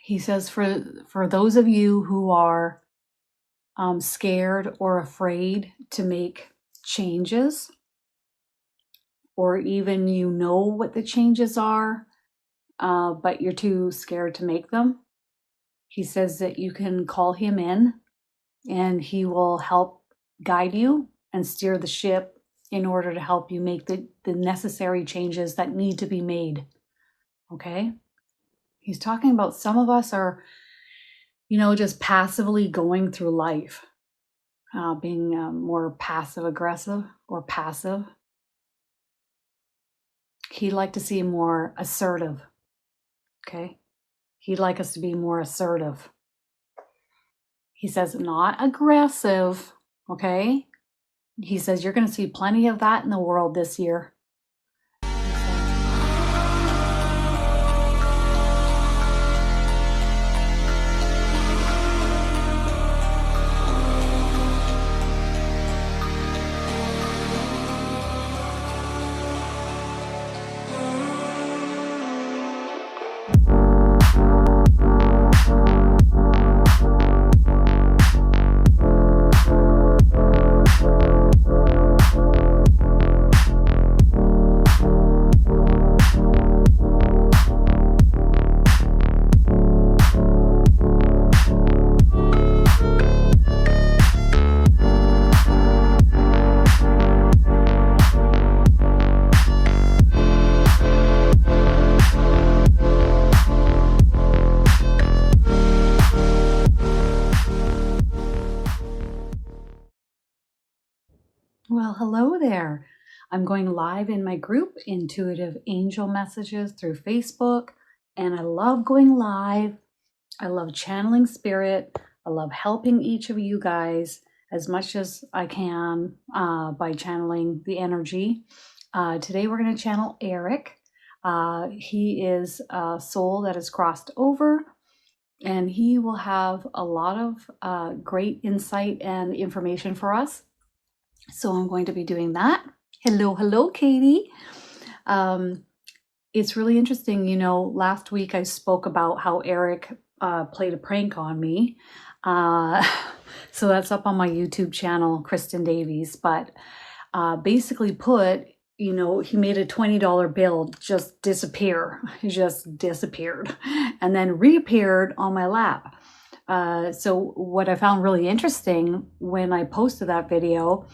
He says for those of you who are scared or afraid to make changes, or even you know what the changes are, but you're too scared to make them, he says that you can call him in and he will help guide you and steer the ship in order to help you make the necessary changes that need to be made. Okay? He's talking about some of us are, just passively going through life, being more passive aggressive or passive. He'd like to see more assertive. Okay? He'd like us to be more assertive. He says not aggressive. Okay? He says you're going to see plenty of that in the world this year. Well, hello there. I'm going live in my group, Intuitive Angel Messages, through Facebook, and I love going live. I love channeling spirit. I love helping each of you guys as much as I can by channeling the energy. Today we're going to channel Eric. He is a soul that has crossed over, and he will have a lot of great insight and information for us. So I'm going to be doing that. Hello, Katie. It's really interesting. Last week I spoke about how Eric played a prank on me. So that's up on my YouTube channel, Kristin Davies. But basically put, he made a $20 bill just disappear. It just disappeared and then reappeared on my lap. So what I found really interesting when I posted that video,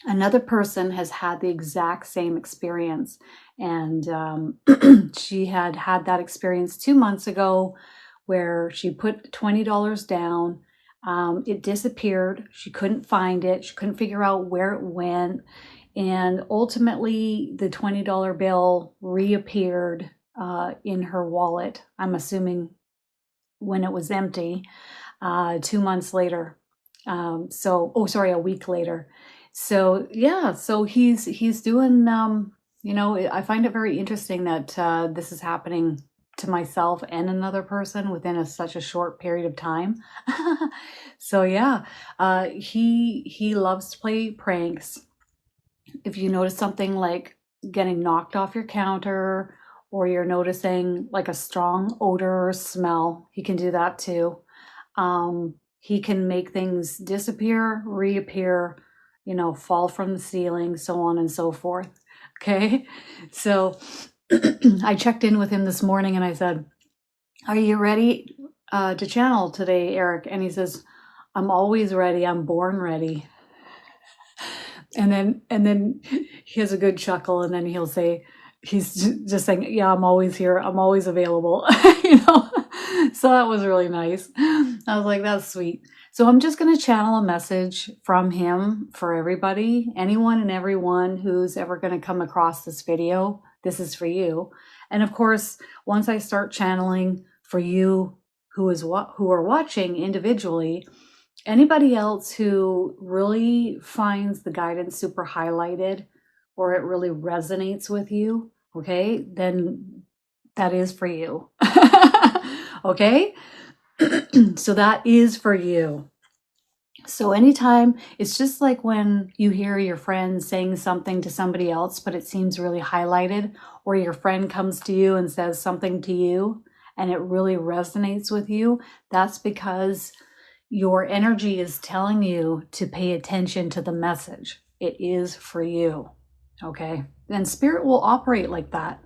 another person has had the exact same experience, and she had that experience 2 months ago where she put $20 down. It disappeared. She couldn't find it. She couldn't figure out where it went. And ultimately, the $20 bill reappeared in her wallet, I'm assuming when it was empty, 2 months later. A week later. So yeah, so he's doing, I find it very interesting that this is happening to myself and another person within such a short period of time. So yeah, he loves to play pranks. If you notice something like getting knocked off your counter, or you're noticing like a strong odor or smell, he can do that too. He can make things disappear, reappear, fall from the ceiling, so on and so forth. Okay. So I checked in with him this morning and I said, "Are you ready to channel today, Eric?" And he says, "I'm always ready. I'm born ready." And then he has a good chuckle, and then he'll say, he's just saying, "Yeah, I'm always here. I'm always available." So that was really nice. I was like, that's sweet. So I'm just going to channel a message from him for everybody, anyone and everyone who's ever going to come across this video. This is for you. And of course, once I start channeling for you who are watching individually, anybody else who really finds the guidance super highlighted or it really resonates with you, okay, then that is for you. Okay? So that is for you. So anytime, it's just like when you hear your friend saying something to somebody else, but it seems really highlighted, or your friend comes to you and says something to you, and it really resonates with you, that's because your energy is telling you to pay attention to the message. It is for you. Okay? And spirit will operate like that.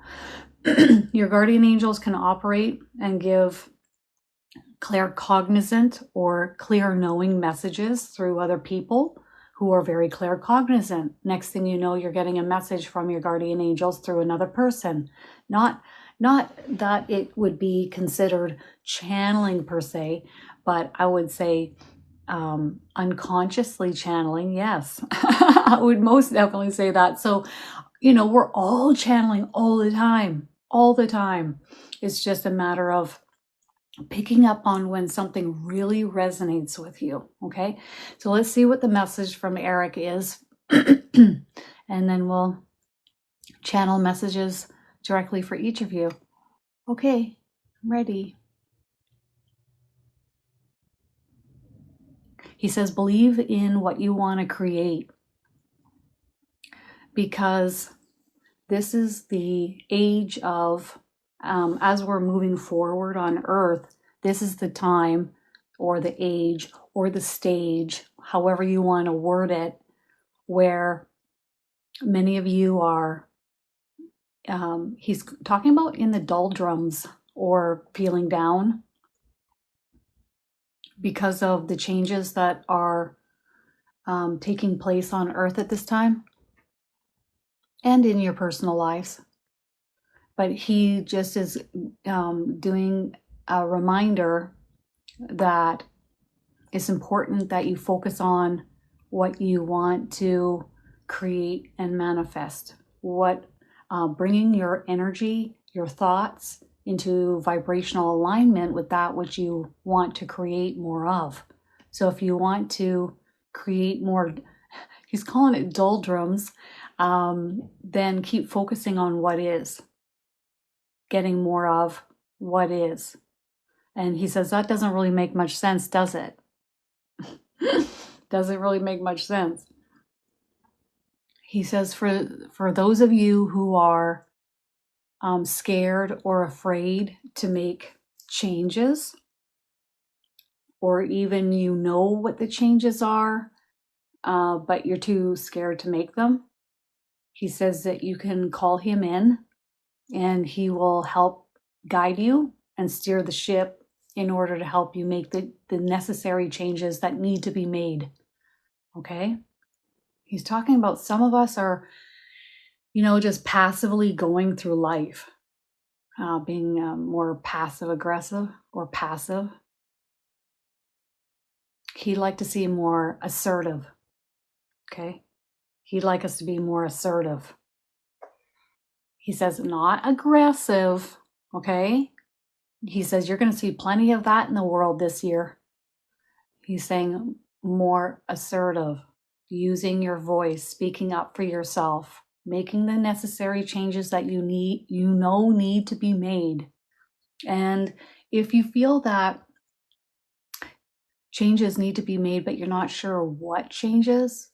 Your guardian angels can operate and give claircognizant or clear knowing messages through other people who are very claircognizant. Next thing you know, you're getting a message from your guardian angels through another person. Not that it would be considered channeling per se, but I would say unconsciously channeling. Yes, I would most definitely say that. So, we're all channeling all the time, all the time. It's just a matter of picking up on when something really resonates with you. Okay, so let's see what the message from Eric is, and then we'll channel messages directly for each of you. Okay, I'm ready. He says, believe in what you want to create, because this is the age of, as we're moving forward on Earth, this is the time or the age or the stage, however you want to word it, where many of you are, he's talking about in the doldrums or feeling down because of the changes that are taking place on Earth at this time and in your personal lives. But he just is doing a reminder that it's important that you focus on what you want to create and manifest, bringing your energy, your thoughts into vibrational alignment with that which you want to create more of. So if you want to create more, he's calling it doldrums, then keep focusing on what is, getting more of what is. And he says that doesn't really make much sense, does it? Doesn't really make much sense. He says for those of you who are scared or afraid to make changes, or even what the changes are, but you're too scared to make them, he says that you can call him in and he will help guide you and steer the ship in order to help you make the necessary changes that need to be made. Okay? He's talking about some of us are, just passively going through life, being more passive aggressive or passive. He'd like to see more assertive. Okay? He'd like us to be more assertive. He says not aggressive. Okay? He says you're going to see plenty of that in the world this year. He's saying more assertive, using your voice, speaking up for yourself, making the necessary changes that you need to be made. And if you feel that changes need to be made, but you're not sure what changes,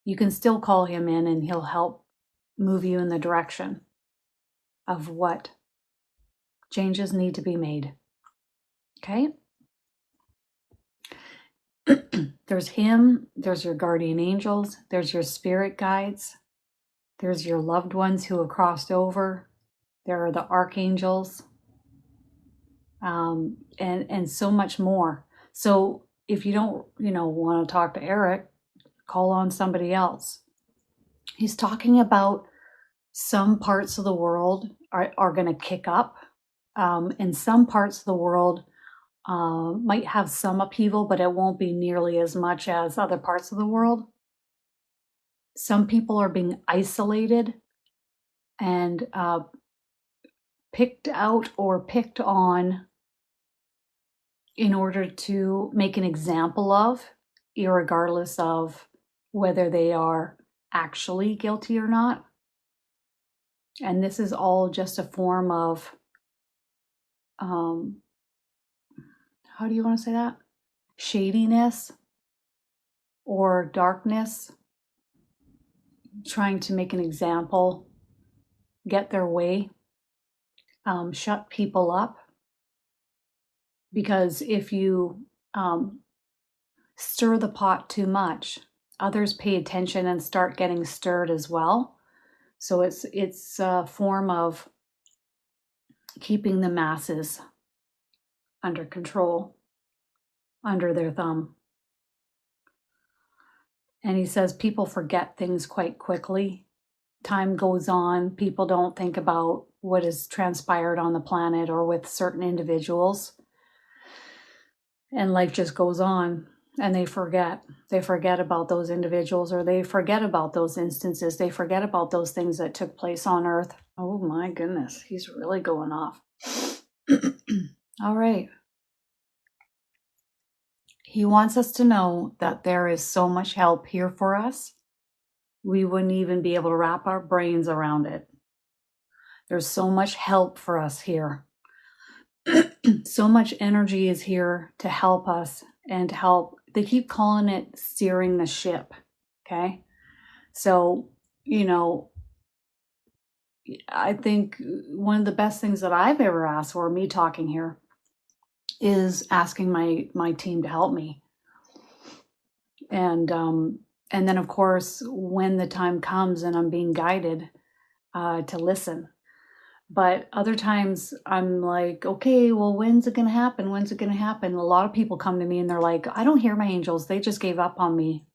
you can still call him in and he'll help move you in the direction of what changes need to be made. Okay? There's him, there's your guardian angels, there's your spirit guides, there's your loved ones who have crossed over, there are the archangels, and so much more. So if you don't, want to talk to Eric, call on somebody else. He's talking about some parts of the world are going to kick up, and some parts of the world might have some upheaval, but it won't be nearly as much as other parts of the world. Some people are being isolated and picked out or picked on in order to make an example of, irregardless of whether they are actually guilty or not. And this is all just a form of, how do you want to say that? Shadiness or darkness, trying to make an example, get their way, shut people up. because if you stir the pot too much, others pay attention and start getting stirred as well. So it's a form of keeping the masses under control, under their thumb. And he says people forget things quite quickly. Time goes on, people don't think about what has transpired on the planet or with certain individuals. And life just goes on, and they forget. They forget about those individuals, or they forget about those instances. They forget about those things that took place on Earth. Oh my goodness, he's really going off. All right. He wants us to know that there is so much help here for us. We wouldn't even be able to wrap our brains around it. There's so much help for us here. So much energy is here to help us and help. They keep calling it steering the ship. Okay. So, I think one of the best things that I've ever asked for, me talking here, is asking my team to help me. And then of course, when the time comes and I'm being guided, to listen. But other times I'm like, okay, well, when's it going to happen? When's it going to happen? A lot of people come to me and they're like, I don't hear my angels. They just gave up on me.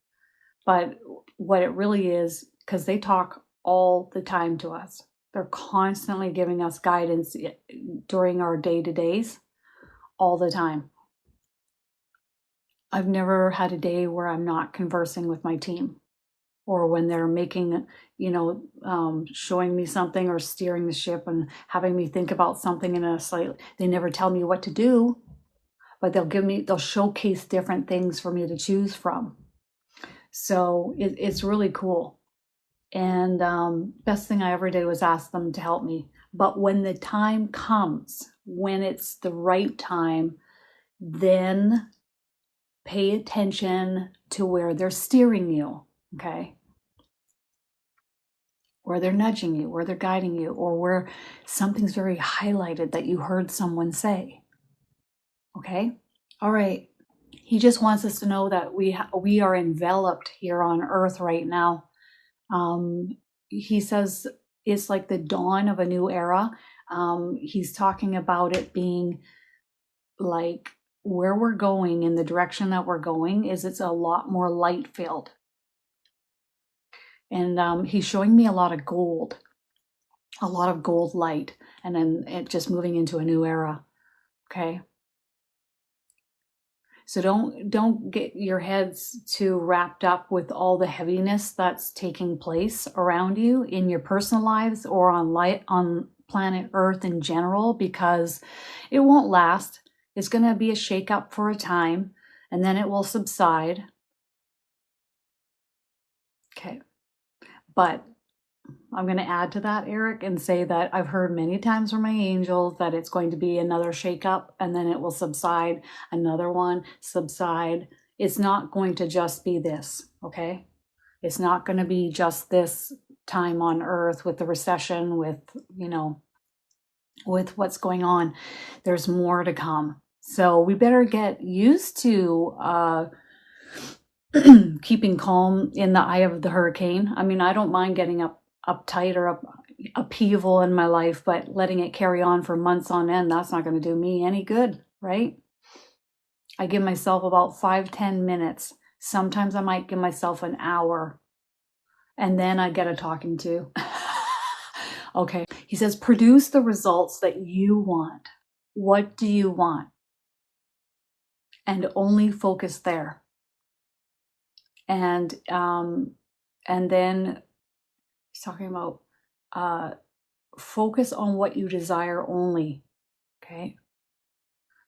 But what it really is, because they talk all the time to us. They're constantly giving us guidance during our day-to-days, all the time. I've never had a day where I'm not conversing with my team, or when they're making, showing me something or steering the ship and having me think about something in a slightly, they never tell me what to do, but they'll showcase different things for me to choose from. So it's really cool. And best thing I ever did was ask them to help me. But when the time comes, when it's the right time, then pay attention to where they're steering you, okay? Where they're nudging you, where they're guiding you, or where something's very highlighted that you heard someone say, okay? All right. He just wants us to know that we are enveloped here on Earth right now. He says it's like the dawn of a new era. He's talking about it being like where we're going, in the direction that we're going, is it's a lot more light filled. And he's showing me a lot of gold light, and then it just moving into a new era. Okay. So don't get your heads too wrapped up with all the heaviness that's taking place around you in your personal lives or on planet Earth in general, because it won't last. It's going to be a shakeup for a time, and then it will subside. Okay. But I'm going to add to that, Eric, and say that I've heard many times from my angels that it's going to be another shakeup, and then it will subside, another one subside. It's not going to just be this, okay? It's not going to be just this time on Earth with the recession, with what's going on. There's more to come. So we better get used to keeping calm in the eye of the hurricane. I mean, I don't mind getting uptight or upheaval in my life, but letting it carry on for months on end, that's not going to do me any good, right? I give myself about 5-10 minutes. Sometimes I might give myself an hour, and then I get a talking to. Okay. He says, produce the results that you want. What do you want? And only focus there. And then he's talking about focus on what you desire only. Okay.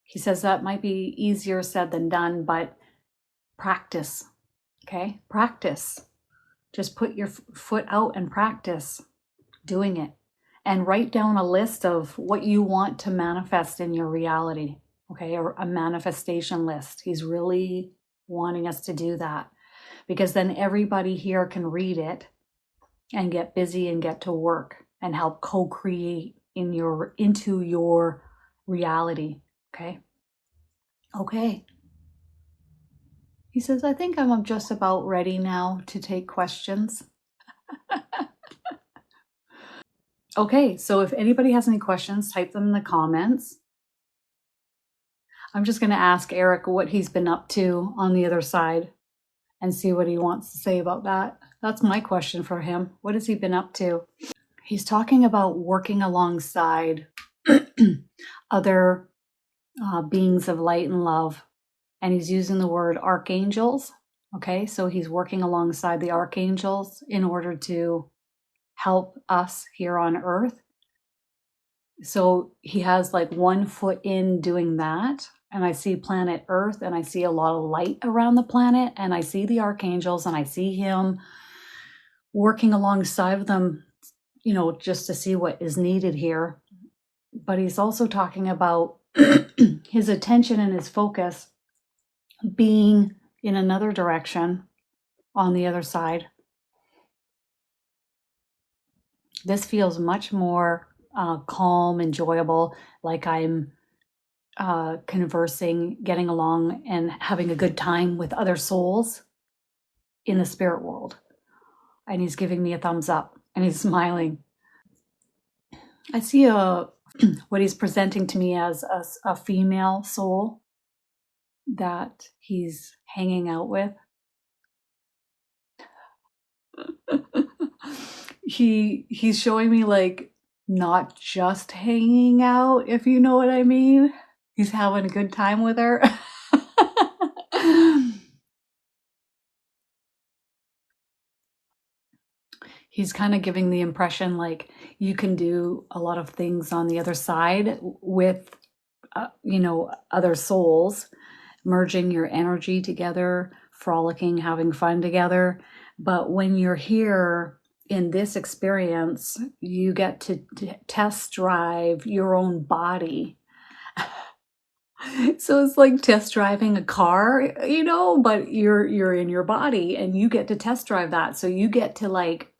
He says that might be easier said than done, but practice. Okay. Practice. Just put your foot out and practice doing it. And write down a list of what you want to manifest in your reality. Okay. Or a manifestation list. He's really wanting us to do that, because then everybody here can read it and get busy and get to work and help co-create into your reality. Okay. Okay. He says, I think I'm just about ready now to take questions. Okay, so if anybody has any questions, type them in the comments. I'm just going to ask Eric what he's been up to on the other side and see what he wants to say about that. That's my question for him. What has he been up to? He's talking about working alongside other beings of light and love, and he's using the word archangels. Okay, so he's working alongside the archangels in order to help us here on earth. So he has like 1 foot in doing that. And I see planet Earth, and I see a lot of light around the planet, and I see the archangels, and I see him working alongside of them, just to see what is needed here. But he's also talking about his attention and his focus being in another direction on the other side. This feels much more calm, enjoyable, like I'm conversing, getting along, and having a good time with other souls in the spirit world. And he's giving me a thumbs up, and he's smiling. I see what he's presenting to me as a female soul that he's hanging out with. He's showing me like not just hanging out, if you know what I mean. He's having a good time with her. He's kind of giving the impression like you can do a lot of things on the other side with, other souls, merging your energy together, frolicking, having fun together. But when you're here in this experience, you get to test drive your own body. So it's like test driving a car, but you're in your body and you get to test drive that. So you get to like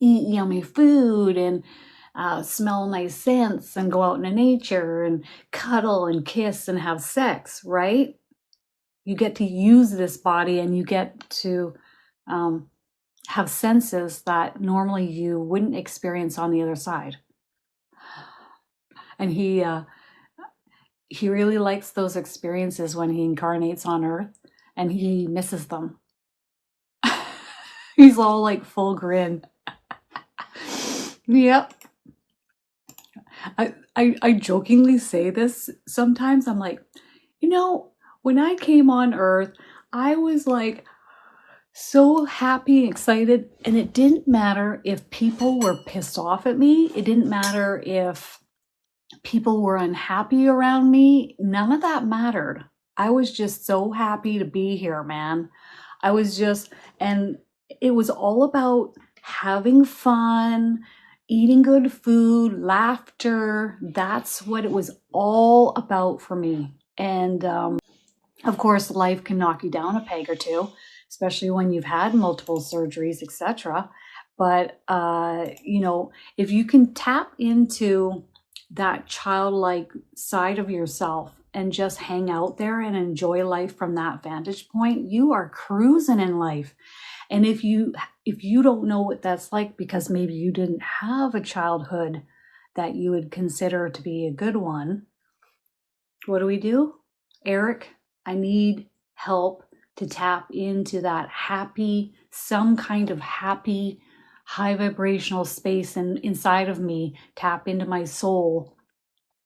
eat yummy food and smell nice scents and go out into nature and cuddle and kiss and have sex, right? You get to use this body, and you get to have senses that normally you wouldn't experience on the other side. And he really likes those experiences when he incarnates on Earth, and he misses them. He's all like full grin. Yep. I jokingly say this sometimes. I'm like, when I came on Earth, I was like so happy and excited, and it didn't matter if people were pissed off at me. It didn't matter if people were unhappy around me. None of that mattered. I was just so happy to be here, man. And it was all about having fun, eating good food, laughter. That's what it was all about for me. And of course, life can knock you down a peg or two, especially when you've had multiple surgeries, etc. But if you can tap into that childlike side of yourself and just hang out there and enjoy life from that vantage point, you are cruising in life. And if you don't know what that's like because maybe you didn't have a childhood that you would consider to be a good one, what do? Eric, I need help to tap into that some kind of happy, high vibrational space inside of me, tap into my soul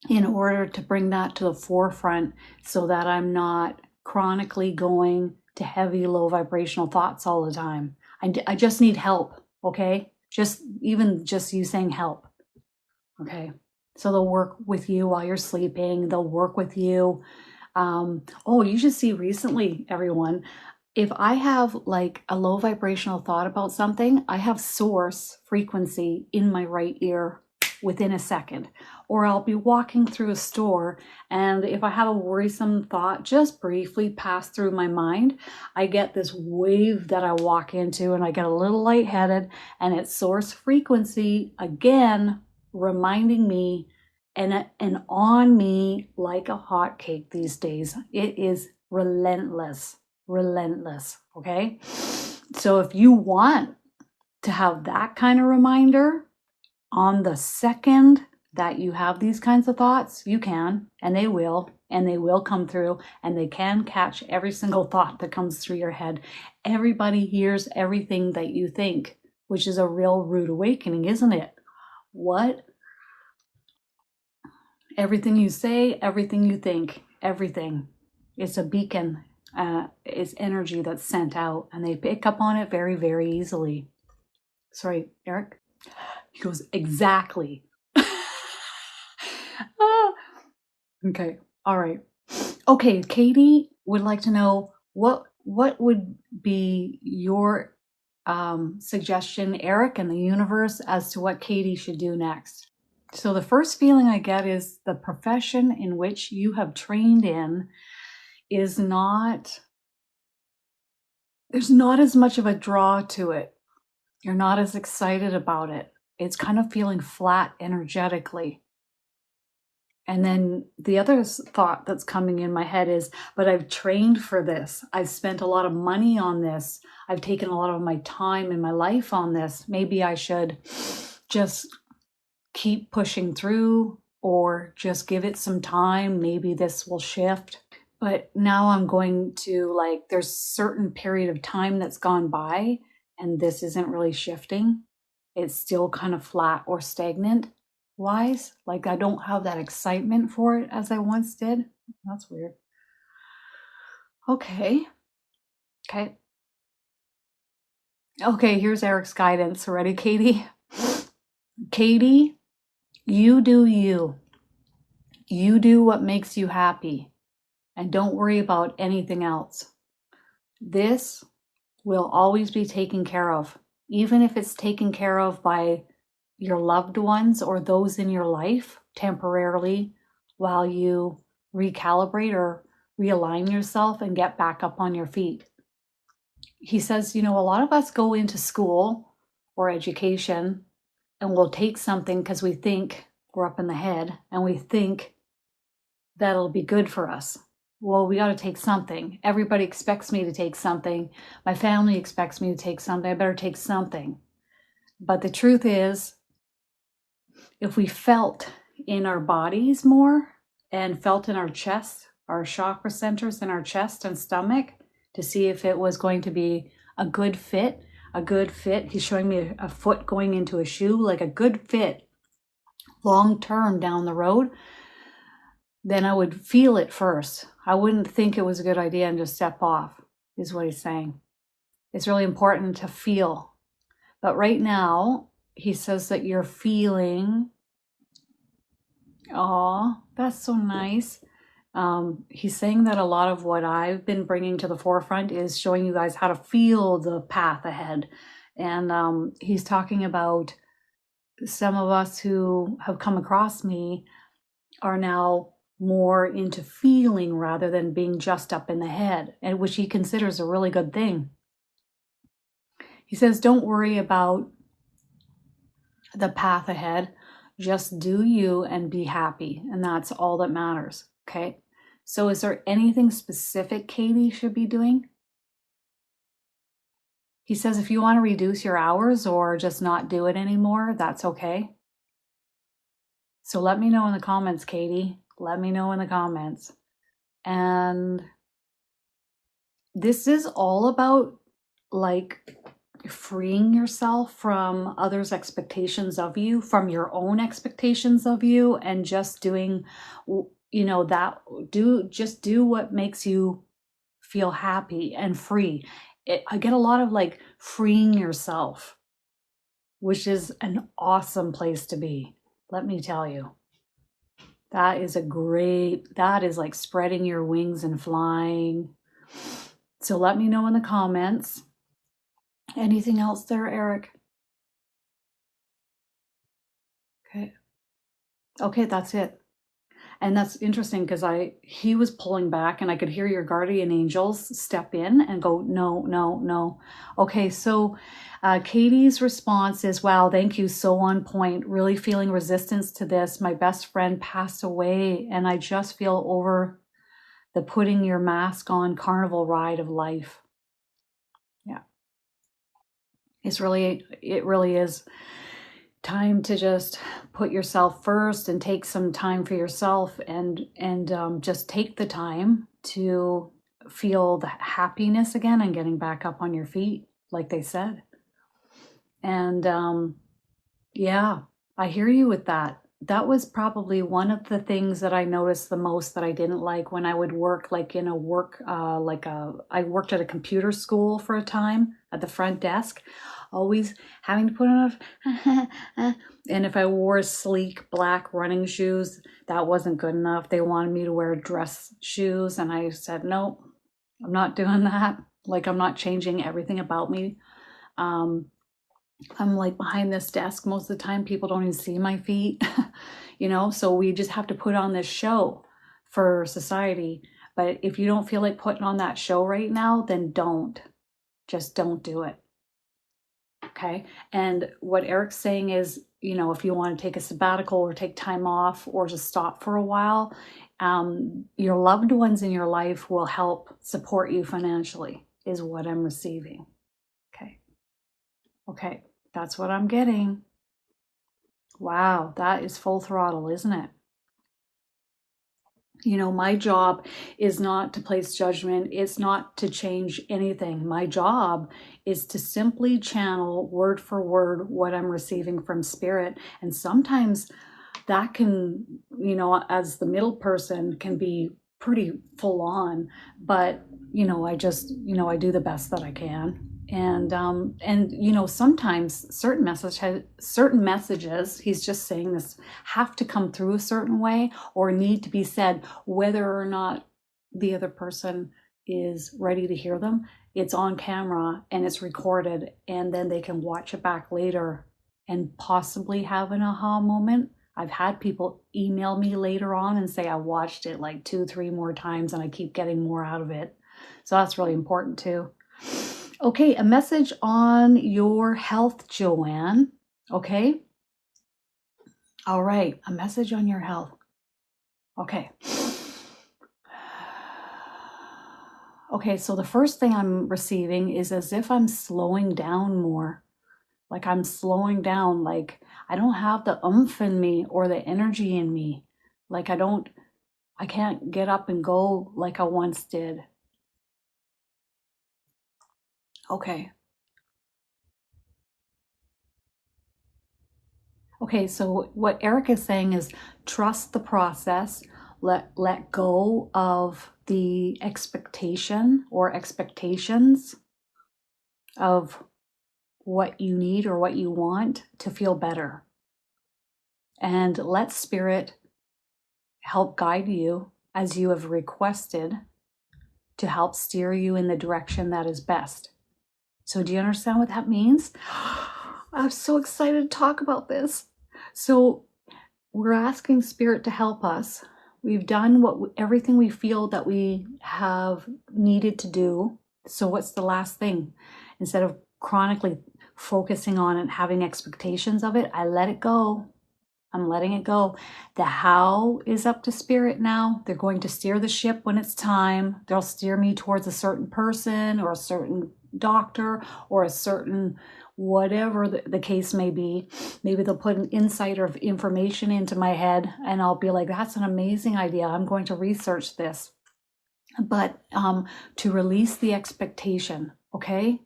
in order to bring that to the forefront so that I'm not chronically going to heavy, low vibrational thoughts all the time. I just need help, okay? Just you saying help, okay? So they'll work with you while you're sleeping. They'll work with you. You should see recently, everyone, if I have like a low vibrational thought about something, I have source frequency in my right ear within a second. Or I'll be walking through a store, and if I have a worrisome thought just briefly pass through my mind, I get this wave that I walk into, and I get a little lightheaded, and it's source frequency again reminding me and on me like a hot cake these days. It is relentless, relentless. Okay. So if you want to have that kind of reminder on the second that you have these kinds of thoughts, you can, and they will come through, and they can catch every single thought that comes through your head. Everybody hears everything that you think, which is a real rude awakening, isn't it? What? Everything you say, everything you think, everything. It's a beacon. It's energy that's sent out, and they pick up on it very, very easily. Sorry, Eric? He goes, exactly. Okay. All right. Okay. Katie would like to know what would be your suggestion, Eric, and the universe, as to what Katie should do next. So the first feeling I get is the profession in which you have trained in is not, there's not as much of a draw to it. You're not as excited about it. It's kind of feeling flat energetically. And then the other thought that's coming in my head is, but I've trained for this. I've spent a lot of money on this. I've taken a lot of my time in my life on this. Maybe I should just keep pushing through, or just give it some time. Maybe this will shift. But now I'm going to, like, there's certain period of time that's gone by and this isn't really shifting. It's still kind of flat or stagnant wise. Like, I don't have that excitement for it as I once did. That's weird. Okay. Okay, here's Eric's guidance. Ready, Katie? Katie, you do you. You do what makes you happy, and don't worry about anything else. This will always be taken care of, even if it's taken care of by your loved ones or those in your life temporarily while you recalibrate or realign yourself and get back up on your feet. He says, a lot of us go into school or education and we'll take something because we think we're up in the head and we think that'll be good for us. Well, we got to take something. Everybody expects me to take something. My family expects me to take something. I better take something. But the truth is, if we felt in our bodies more and felt in our chest, our chakra centers in our chest and stomach, to see if it was going to be a good fit. He's showing me a foot going into a shoe, like a good fit long term down the road. Then I would feel it first. I wouldn't think it was a good idea and just step off, is what he's saying. It's really important to feel. But right now, he says that you're feeling, oh, that's so nice. He's saying that a lot of what I've been bringing to the forefront is showing you guys how to feel the path ahead. And he's talking about some of us who have come across me are now more into feeling rather than being just up in the head, and which he considers a really good thing. He says, don't worry about the path ahead. Just do you and be happy. And that's all that matters. Okay. So is there anything specific Katie should be doing? He says, if you want to reduce your hours or just not do it anymore, that's okay. So let me know in the comments, Katie. Let me know in the comments. And this is all about, like, freeing yourself from others' expectations of you, from your own expectations of you, and just doing, just do what makes you feel happy and free. I get a lot of, like, freeing yourself, which is an awesome place to be. Let me tell you. That is like spreading your wings and flying. So let me know in the comments. Anything else there, Eric? Okay, that's it. And that's interesting because he was pulling back and I could hear your guardian angels step in and go, no, no, no. Okay, so Katie's response is, wow, thank you, so on point. Really feeling resistance to this. My best friend passed away and I just feel over the putting your mask on carnival ride of life. Yeah, it really is time to just put yourself first and take some time for yourself and just take the time to feel the happiness again and getting back up on your feet, like they said. And yeah, I hear you with that. That was probably one of the things that I noticed the most that I didn't like when I would work like in a work, I worked at a computer school for a time at the front desk, always having to put on and if I wore sleek black running shoes, that wasn't good enough. They wanted me to wear dress shoes and I said, no, I'm not doing that. Like I'm not changing everything about me. I'm like behind this desk most of the time. People don't even see my feet, so we just have to put on this show for society. But if you don't feel like putting on that show right now, then just don't do it. Okay. And what Eric's saying is, if you want to take a sabbatical or take time off or just stop for a while, your loved ones in your life will help support you financially, is what I'm receiving. Okay. That's what I'm getting. Wow, that is full throttle, isn't it? My job is not to place judgment. It's not to change anything. My job is to simply channel word for word what I'm receiving from spirit. And sometimes that can, as the middle person, can be pretty full on, but I just, I do the best that I can. And sometimes certain messages, he's just saying this, have to come through a certain way or need to be said, whether or not the other person is ready to hear them. It's on camera and it's recorded, and then they can watch it back later and possibly have an aha moment. I've had people email me later on and say I watched it like 2-3 more times and I keep getting more out of it. So that's really important too. Okay, a message on your health, Joanne. Okay. All right, a message on your health. Okay. Okay, so the first thing I'm receiving is as if I'm slowing down more. Like I'm slowing down, like I don't have the oomph in me or the energy in me. Like I can't get up and go like I once did. Okay. Okay, so what Eric is saying is trust the process, let go of the expectation or expectations of what you need or what you want to feel better. And let spirit help guide you as you have requested to help steer you in the direction that is best. So do you understand what that means? I'm so excited to talk about this. So we're asking spirit to help us. We've done everything we feel that we have needed to do. So what's the last thing? Instead of chronically focusing on it, having expectations of it, I let it go. I'm letting it go. The how is up to spirit now. They're going to steer the ship when it's time. They'll steer me towards a certain person or a certain doctor or a certain whatever the case may be. Maybe they'll put an insight of information into my head and I'll be like, that's an amazing idea. I'm going to research this. But to release the expectation, okay?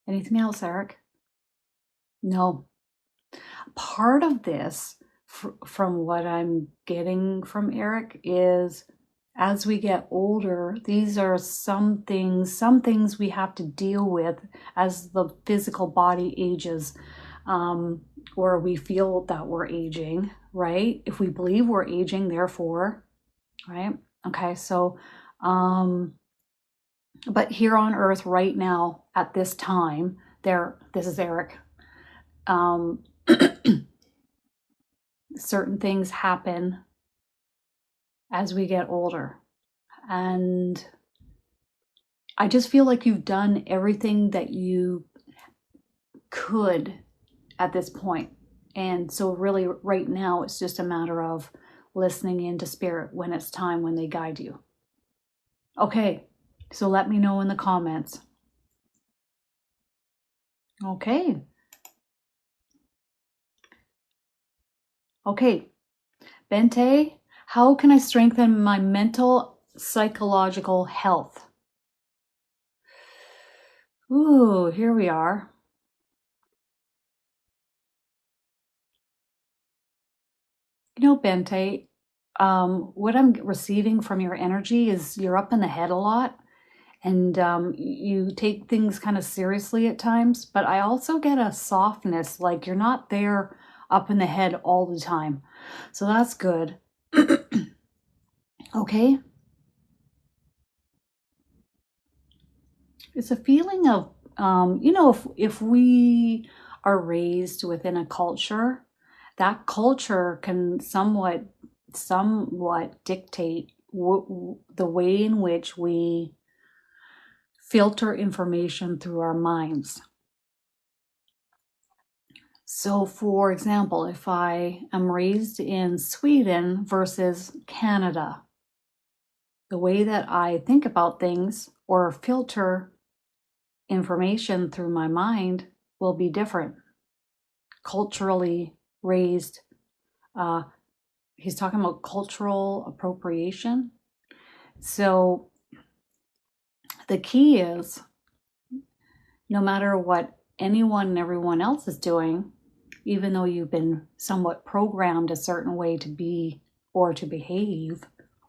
Anything else, Eric? No. Part of this, from what I'm getting from Eric, is as we get older, these are some things we have to deal with as the physical body ages, or we feel that we're aging, right? If we believe we're aging, therefore, right? Okay, so, but here on earth right now, at this time, this is Eric, certain things happen as we get older. And I just feel like you've done everything that you could at this point. And so really right now it's just a matter of listening into spirit when it's time, when they guide you. Okay, so let me know in the comments. Okay. Okay, Bente, how can I strengthen my mental psychological health? Ooh, here we are. You know, Bente, what I'm receiving from your energy is you're up in the head a lot, and you take things kind of seriously at times, but I also get a softness, like you're not there up in the head all the time. So that's good. Okay. It's a feeling of, if we are raised within a culture, that culture can somewhat dictate the way in which we filter information through our minds. So, for example, if I am raised in Sweden versus Canada, the way that I think about things or filter information through my mind will be different. Culturally raised, he's talking about cultural appropriation. So the key is, no matter what anyone and everyone else is doing, even though you've been somewhat programmed a certain way to be or to behave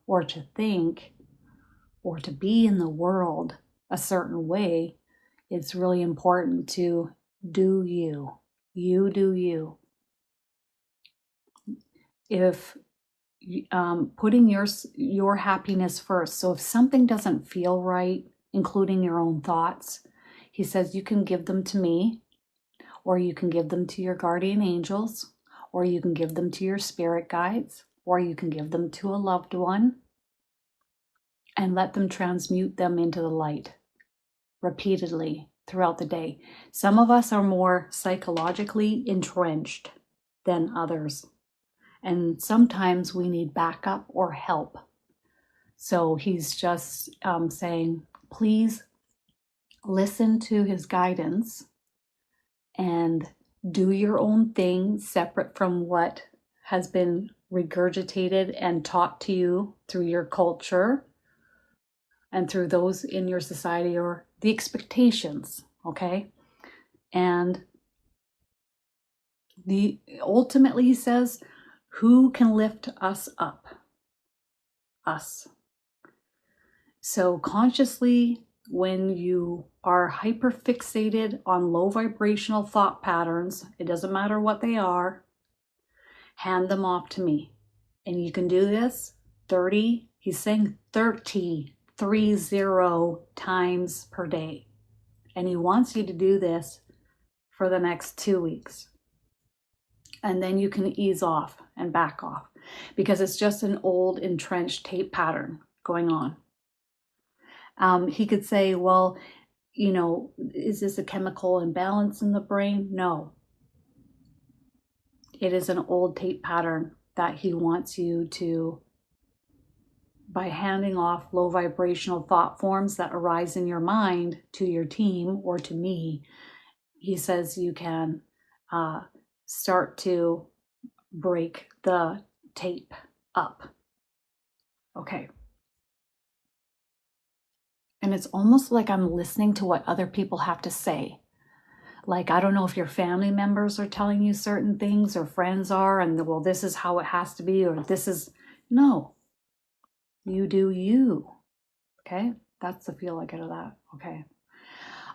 or to think or to be in the world a certain way, it's really important to do you. You do you. If putting your happiness first. So if something doesn't feel right, including your own thoughts, he says you can give them to me, or you can give them to your guardian angels, or you can give them to your spirit guides, or you can give them to a loved one, and let them transmute them into the light repeatedly throughout the day. Some of us are more psychologically entrenched than others, and sometimes we need backup or help. So he's just saying, please listen to his guidance and do your own thing separate from what has been regurgitated and taught to you through your culture and through those in your society, or the expectations, okay? And ultimately, he says, who can lift us up? Us. So consciously, when you are hyperfixated on low vibrational thought patterns, it doesn't matter what they are, hand them off to me. And you can do this 30, he's saying 30 times per day. And he wants you to do this for the next 2 weeks. And then you can ease off and back off, because it's just an old entrenched tape pattern going on. He could say, well, is this a chemical imbalance in the brain? No. It is an old tape pattern that he wants you to, by handing off low vibrational thought forms that arise in your mind to your team or to me, he says you can start to break the tape up. Okay. And it's almost like I'm listening to what other people have to say. Like, I don't know if your family members are telling you certain things, or friends are, and well, this is how it has to be, or this is, no. You do you. Okay? That's the feel I get of that. Okay.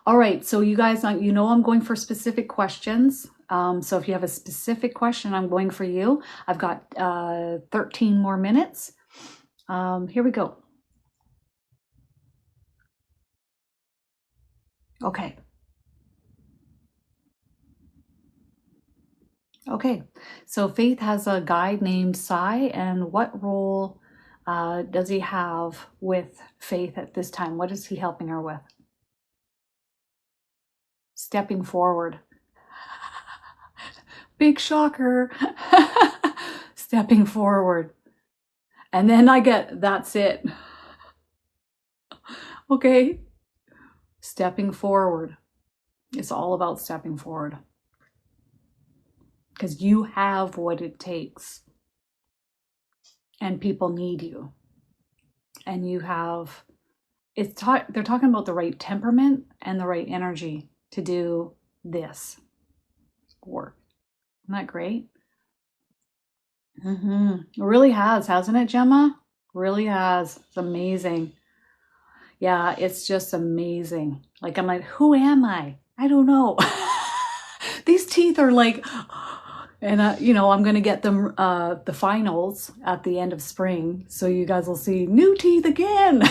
All right. So you guys, I'm going for specific questions. So if you have a specific question, I'm going for you. I've got 13 more minutes. Here we go. Okay. Okay. So Faith has a guide named Sai, and what role does he have with Faith at this time? What is he helping her with? Stepping forward. Big shocker. Stepping forward. And then I get, that's it. Okay. Stepping forward. It's all about stepping forward. Because you have what it takes. And people need you. And you have, they're talking about the right temperament and the right energy to do this work. Isn't that great? It really has, hasn't it, Gemma? Really has. It's amazing. Yeah, it's just amazing. Like, I'm like, who am I? I don't know. These teeth are like, and I'm going to get them, the finals at the end of spring. So you guys will see new teeth again.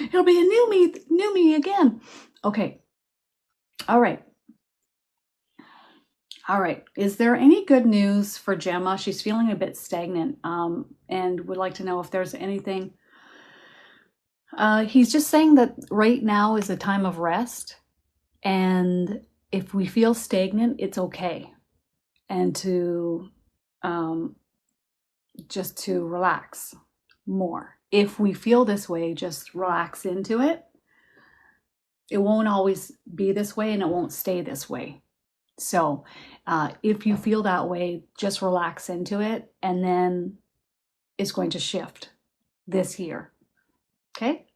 It'll be a new me again. Okay. All right. Is there any good news for Gemma? She's feeling a bit stagnant, and would like to know if there's anything. He's just saying that right now is a time of rest, and if we feel stagnant, it's okay, and to just to relax more. If we feel this way, just relax into it. It won't always be this way, and it won't stay this way. So if you feel that way, just relax into it, and then it's going to shift this year. Okay?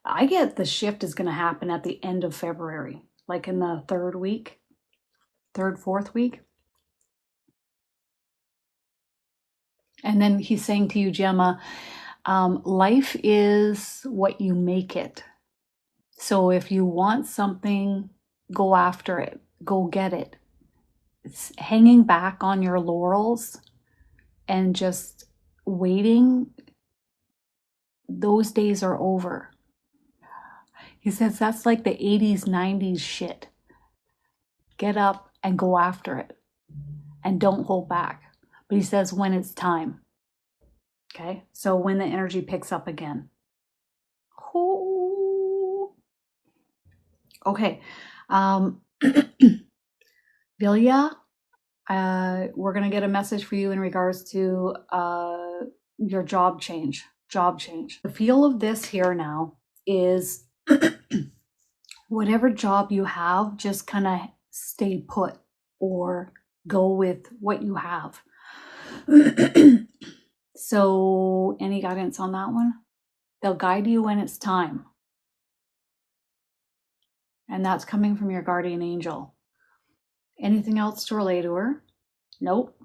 I get the shift is going to happen at the end of February, like in the fourth week. And then he's saying to you, Gemma, life is what you make it. So if you want something, go after it. Go get it. It's hanging back on your laurels and just waiting, those days are over. He says that's like the 80s, 90s shit. Get up and go after it. And don't hold back. But he says when it's time. Okay? So when the energy picks up again. Oh. Okay. Vilya, we're going to get a message for you in regards to your job change. The feel of this here now is whatever job you have, just kind of stay put or go with what you have. So any guidance on that one? They'll guide you when it's time. And that's coming from your guardian angel. Anything else to relay to her? Nope.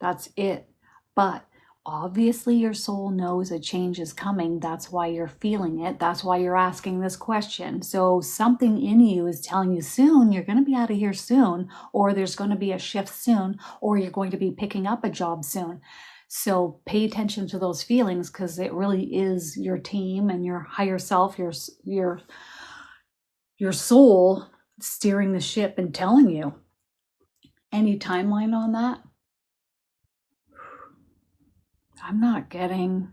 That's it. But obviously your soul knows a change is coming. That's why you're feeling it. That's why you're asking this question. So something in you is telling you soon, you're going to be out of here soon, or there's going to be a shift soon, or you're going to be picking up a job soon. So pay attention to those feelings, because it really is your team and your higher self, your soul steering the ship and telling you. Any timeline on that? I'm not getting.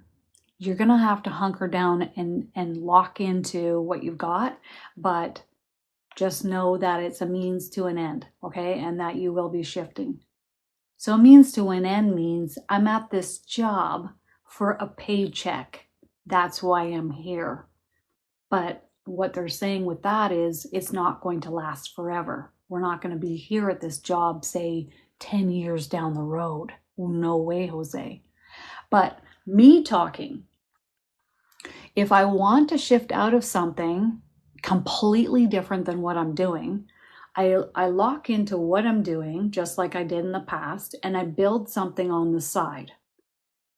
You're going to have to hunker down and lock into what you've got, but just know that it's a means to an end, okay? And that you will be shifting. So a means to an end means I'm at this job for a paycheck. That's why I'm here. But what they're saying with that is it's not going to last forever. We're not going to be here at this job, say, 10 years down the road. No way, Jose. But me talking, if I want to shift out of something completely different than what I'm doing, I lock into what I'm doing, just like I did in the past, and I build something on the side.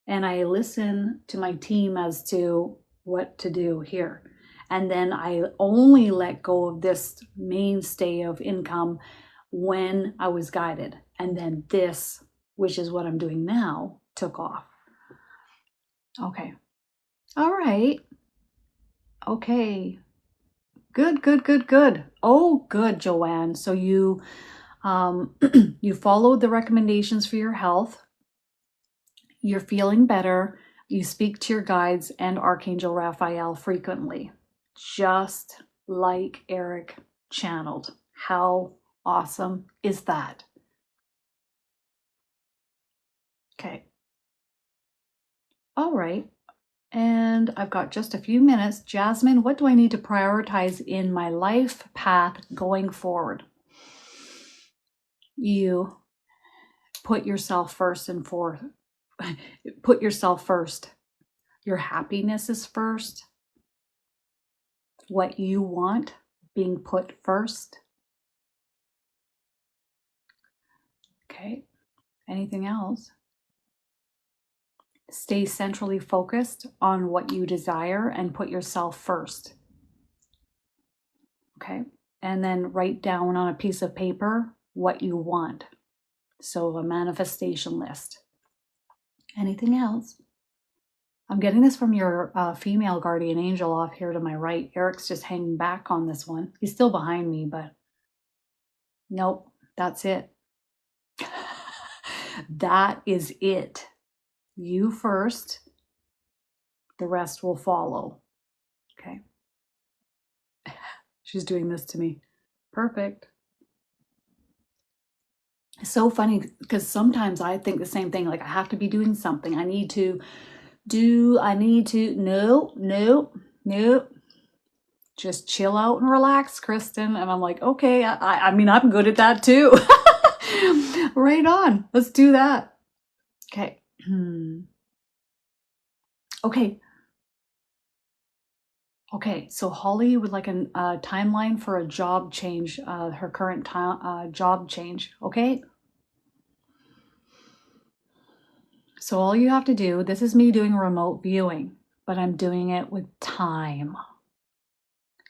And I listen to my team as to what to do here. And then I only let go of this mainstay of income when I was guided. And then this, which is what I'm doing now, took off. Okay. All right. Okay. Good. Oh, good, Joanne. So you you followed the recommendations for your health. You're feeling better. You speak to your guides and Archangel Raphael frequently, just like Eric channeled. How awesome is that? Okay. All right. And I've got just a few minutes. Jasmine, what do I need to prioritize in my life path going forward? You put yourself first and fourth. Put yourself first. Your happiness is first. What you want being put first. Okay. Anything else? Stay centrally focused on what you desire and put yourself first. Okay. And then write down on a piece of paper what you want. So a manifestation list. Anything else? I'm getting this from your female guardian angel off here to my right. Eric's just hanging back on this one. He's still behind me, but nope, that's it. That is it. You first, the rest will follow. Okay. She's doing this to me. Perfect. It's so funny because sometimes I think the same thing, like I have to be doing something. I need to, no. Just chill out and relax, Kristin. And I'm like, okay, I mean, I'm good at that too. Right on. Let's do that. Okay. Okay, so Holly would like a timeline for a job change, her current job change, okay? So all you have to do, this is me doing remote viewing, but I'm doing it with time.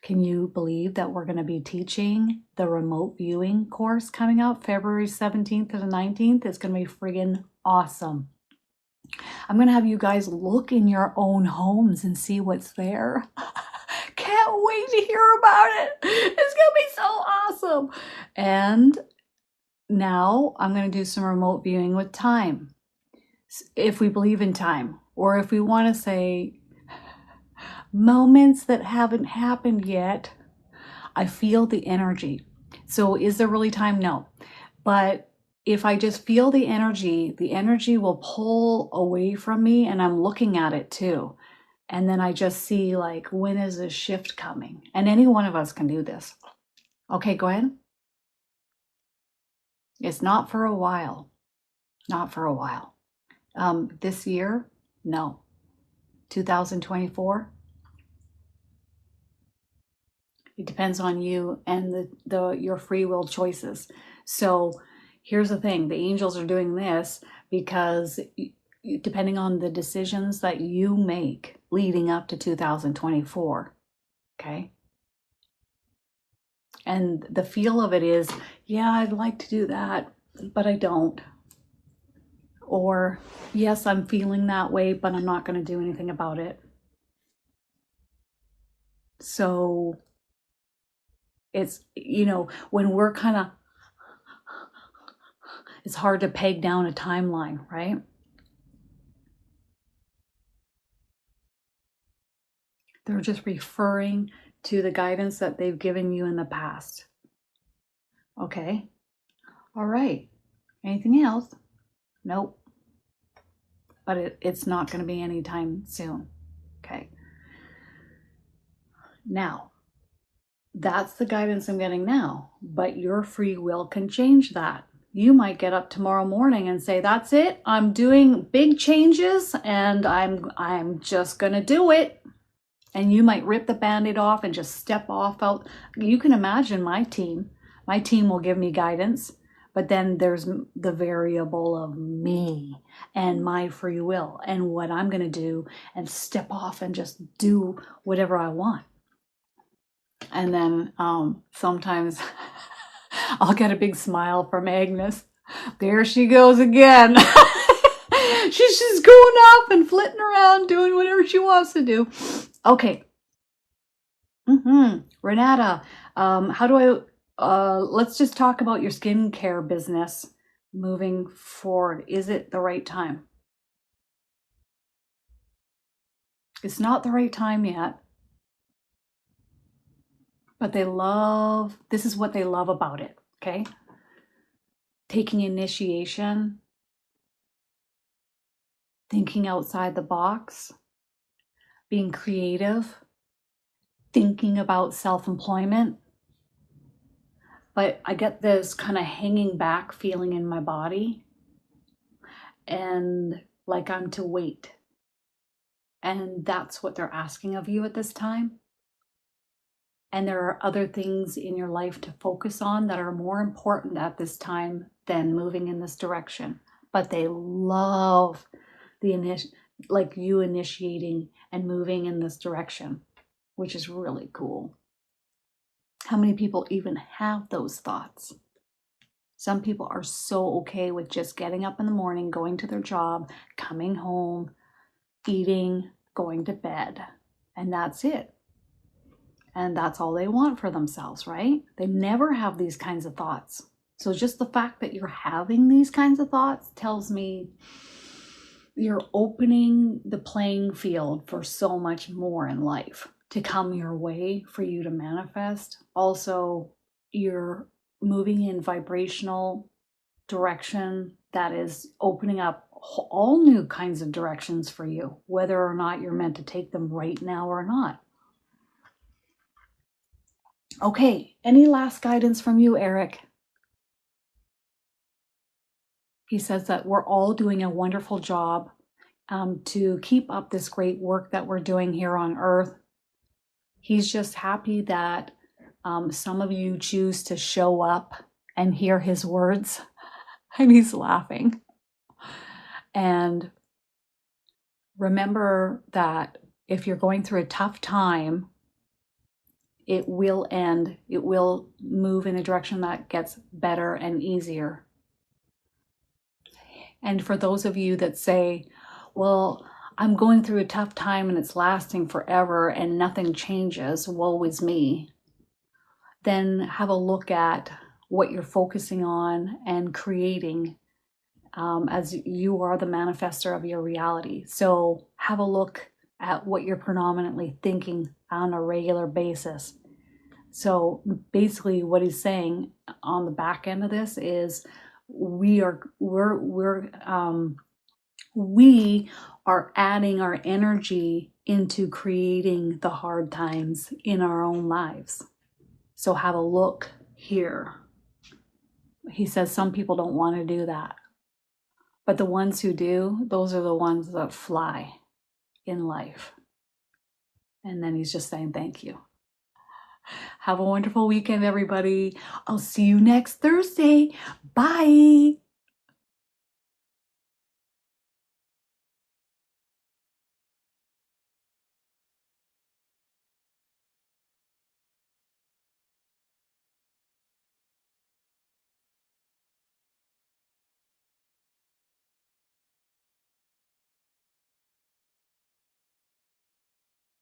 Can you believe that we're going to be teaching the remote viewing course coming up February 17th to the 19th? It's going to be friggin' awesome. I'm going to have you guys look in your own homes and see what's there. Can't wait to hear about it. It's going to be so awesome. And now I'm going to do some remote viewing with time. If we believe in time, or if we want to say moments that haven't happened yet, I feel the energy. So is there really time? No. But if I just feel the energy will pull away from me, and I'm looking at it too. And then I just see, like, when is this shift coming? And any one of us can do this. Okay, go ahead. It's not for a while. Not for a while. This year, no. 2024. It depends on you and your free will choices. So here's the thing. The angels are doing this because depending on the decisions that you make leading up to 2024, okay? And the feel of it is, yeah, I'd like to do that, but I don't. Or, yes, I'm feeling that way, but I'm not going to do anything about it. So it's, when we're kind of, it's hard to peg down a timeline, right? They're just referring to the guidance that they've given you in the past. Okay. All right. Anything else? Nope. But it's not going to be anytime soon. Okay. Now, that's the guidance I'm getting now, but your free will can change that. You might get up tomorrow morning and say, that's it. I'm doing big changes and I'm just going to do it. And you might rip the Band-Aid off and just step off out. You can imagine my team. My team will give me guidance, but then there's the variable of me and my free will and what I'm going to do and step off and just do whatever I want. And then sometimes I'll get a big smile from Agnes. There she goes again. She's just going off and flitting around doing whatever she wants to do. Okay. Renata, how do let's just talk about your skincare business moving forward. Is it the right time? It's not the right time yet. But this is what they love about it, okay? Taking initiation, thinking outside the box, being creative, thinking about self-employment. But I get this kind of hanging back feeling in my body and like I'm to wait. And that's what they're asking of you at this time. And there are other things in your life to focus on that are more important at this time than moving in this direction. But they love like you initiating and moving in this direction, which is really cool. How many people even have those thoughts? Some people are so okay with just getting up in the morning, going to their job, coming home, eating, going to bed, and that's it. And that's all they want for themselves, right? They never have these kinds of thoughts. So just the fact that you're having these kinds of thoughts tells me you're opening the playing field for so much more in life to come your way for you to manifest. Also, you're moving in vibrational direction that is opening up all new kinds of directions for you, whether or not you're meant to take them right now or not. Okay, any last guidance from you, Eric? He says that we're all doing a wonderful job to keep up this great work that we're doing here on Earth. He's just happy that some of you choose to show up and hear his words. And he's laughing. And remember that if you're going through a tough time, it will end. It will move in a direction that gets better and easier. And for those of you that say, well, I'm going through a tough time and it's lasting forever and nothing changes, woe is me, then have a look at what you're focusing on and creating as you are the manifester of your reality. So have a look at what you're predominantly thinking on a regular basis. So basically what he's saying on the back end of this is we are adding our energy into creating the hard times in our own lives. So have a look here. He says some people don't want to do that. But the ones who do, those are the ones that fly in life. And then he's just saying thank you. Have a wonderful weekend, everybody. I'll see you next Thursday. Bye.